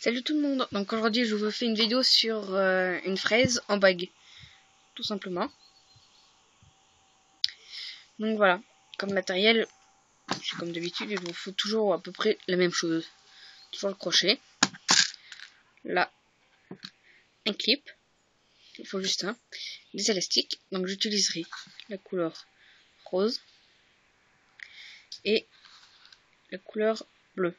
Salut tout le monde, donc aujourd'hui je vous fais une vidéo sur une fraise en bague, tout simplement. Donc voilà, comme matériel, comme d'habitude, il vous faut toujours à peu près la même chose. Toujours le crochet, là, un clip, il faut juste un, des élastiques, donc j'utiliserai la couleur rose et la couleur bleue.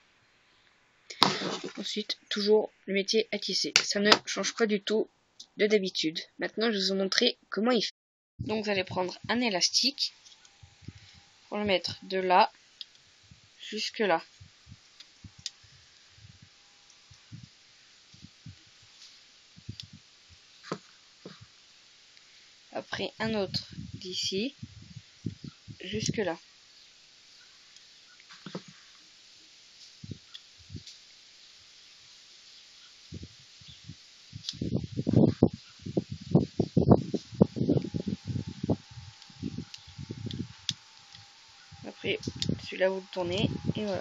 Ensuite, toujours le métier à tisser, ça ne change pas du tout de d'habitude. Maintenant je vais vous montrer comment il fait. Donc vous allez prendre un élastique pour le mettre de là jusque là. Après un autre d'ici jusque là. Après celui-là vous le tournez et voilà.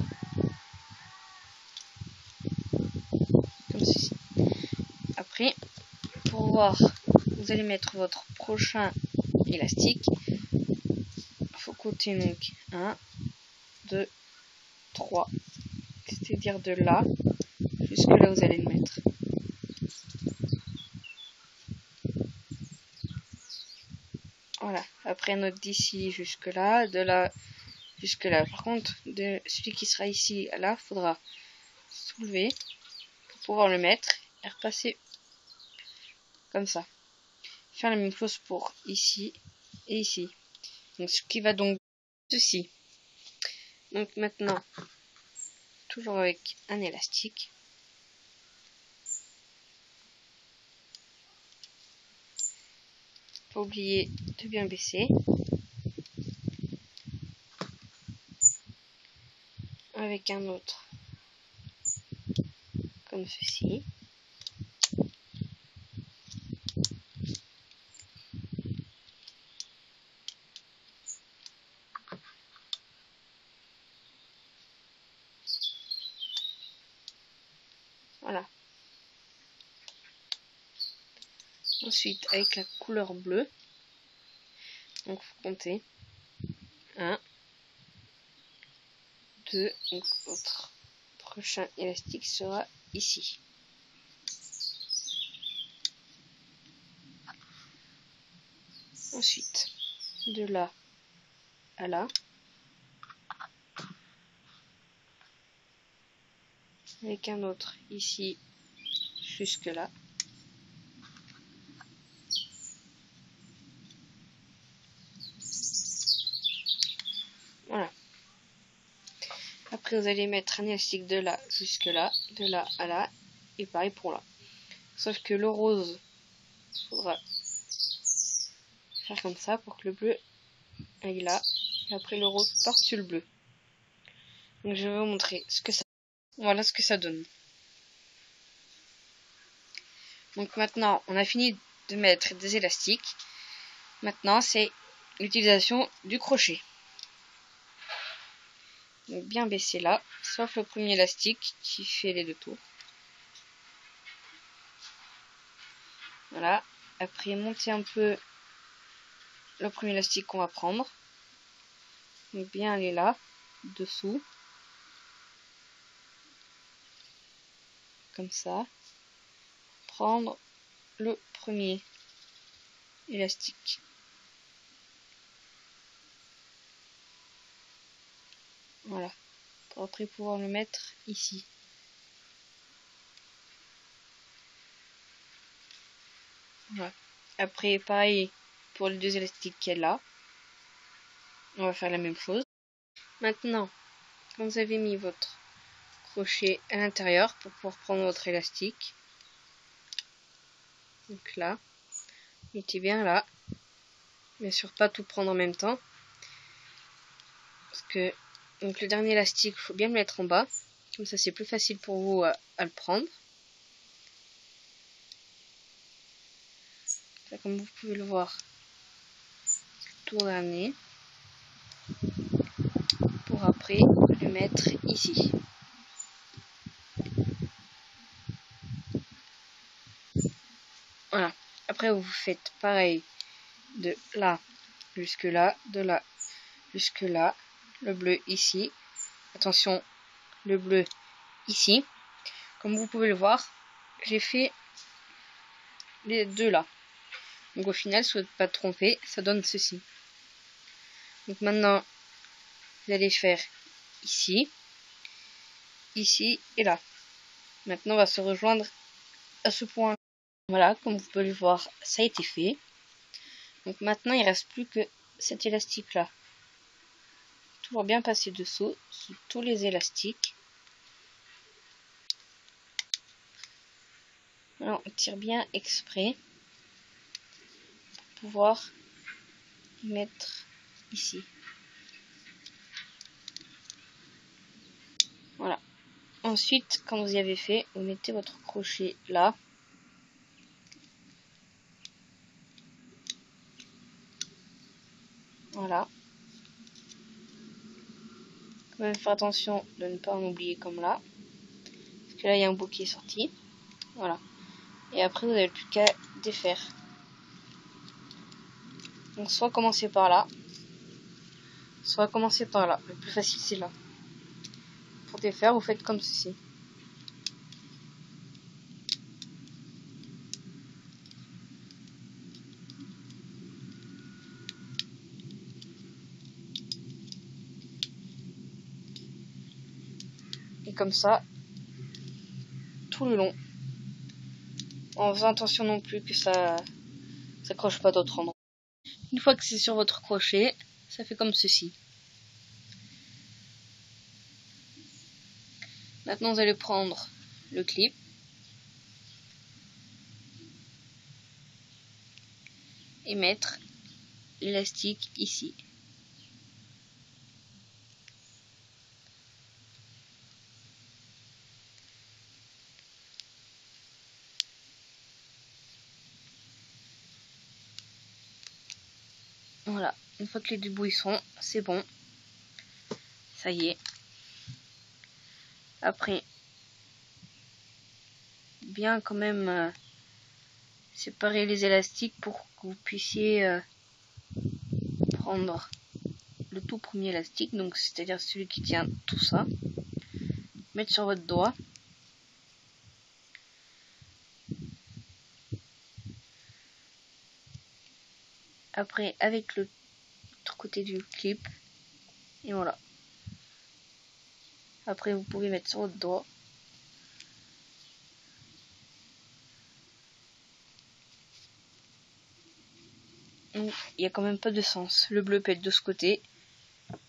Comme ceci. Après, pour voir, vous allez mettre votre prochain élastique. Il faut compter donc 1, 2, 3. C'est-à-dire de là jusque là vous allez le mettre. Voilà. Après un autre d'ici jusque là, de là jusque là. Par contre, de celui qui sera ici à là, il faudra soulever pour pouvoir le mettre et repasser comme ça. Faire la même chose pour ici et ici. Donc ce qui va donc ceci. Donc maintenant, toujours avec un élastique. Pas oublier de bien baisser. Avec un autre comme ceci. Voilà. Ensuite, avec la couleur bleue, donc il faut compter 1, 2, donc votre prochain élastique sera ici. Ensuite, de là à là, avec un autre ici jusque là. Voilà. Après, vous allez mettre un élastique de là jusque là, de là à là, et pareil pour là. Sauf que le rose, il faudra faire comme ça pour que le bleu aille là, et après le rose par-dessus le bleu. Donc je vais vous montrer ce que ça donne. Voilà ce que ça donne. Donc maintenant, on a fini de mettre des élastiques. Maintenant, c'est l'utilisation du crochet. Donc bien baisser là, sauf le premier élastique qui fait les deux tours. Voilà. Après, monter un peu le premier élastique qu'on va prendre. Donc bien aller là, dessous. Comme ça. Prendre le premier élastique. Voilà. Pour après pouvoir le mettre ici. Voilà. Après, pareil pour les deux élastiques qu'il y a là. On va faire la même chose. Maintenant, quand vous avez mis votre crochet à l'intérieur pour pouvoir prendre votre élastique, donc là, mettez bien là. Bien sûr, pas tout prendre en même temps. Parce que donc le dernier élastique, il faut bien le mettre en bas. Comme ça, c'est plus facile pour vous à le prendre. Là, comme vous pouvez le voir, tour d'année. Pour après le mettre ici. Voilà. Après, vous faites pareil de là jusque là, de là jusque là. Le bleu ici. Attention, le bleu ici. Comme vous pouvez le voir, j'ai fait les deux là. Donc au final, si vous n'êtes pas trompé, ça donne ceci. Donc maintenant, vous allez faire ici, ici et là. Maintenant, on va se rejoindre à ce point. Voilà, comme vous pouvez le voir, ça a été fait. Donc maintenant, il ne reste plus que cet élastique là. Toujours bien passer dessous, sous tous les élastiques. Alors, on tire bien exprès pour pouvoir mettre ici. Voilà. Ensuite, quand vous y avez fait, vous mettez votre crochet là. Voilà. Quand même faire attention de ne pas en oublier comme là. Parce que là, il y a un bout qui est sorti. Voilà. Et après, vous n'avez plus qu'à défaire. Donc, soit commencer par là, soit commencer par là. Le plus facile, c'est là. Pour défaire, vous faites comme ceci. Et comme ça, tout le long. En faisant attention non plus que ça s'accroche pas d'autres endroits. Une fois que c'est sur votre crochet, ça fait comme ceci. Maintenant, vous allez prendre le clip. Et mettre l'élastique ici. Voilà, une fois que les deux bouts y sont, c'est bon. Ça y est. Après, bien quand même séparer les élastiques pour que vous puissiez prendre le tout premier élastique, donc c'est-à-dire celui qui tient tout ça, mettre sur votre doigt. Après, avec l'autre côté du clip, et voilà. Après, vous pouvez mettre sur votre doigt. Donc, il n'y a quand même pas de sens. Le bleu peut être de ce côté,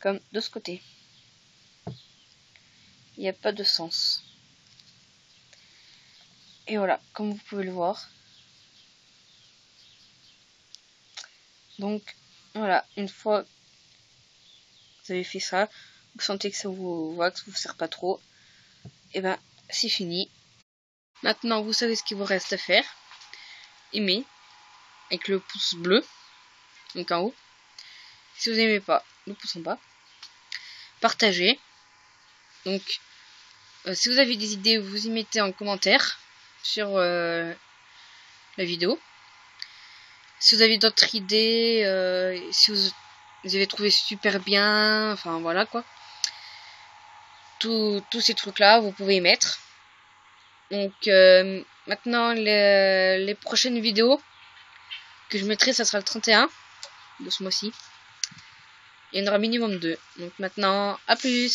comme de ce côté. Il n'y a pas de sens. Et voilà, comme vous pouvez le voir. Donc, voilà, une fois que vous avez fait ça, vous sentez que ça vous sert pas trop, et ben, c'est fini. Maintenant, vous savez ce qu'il vous reste à faire. Aimer, avec le pouce bleu, donc en haut. Si vous n'aimez pas, le pouce en bas. Partagez. Donc, si vous avez des idées, vous y mettez en commentaire sur la vidéo. Si vous avez d'autres idées, si vous avez trouvé super bien, enfin voilà quoi. Tous ces trucs là, vous pouvez y mettre. Donc maintenant les prochaines vidéos que je mettrai, ça sera le 31 de ce mois-ci. Il y en aura minimum 2. Donc maintenant, à plus!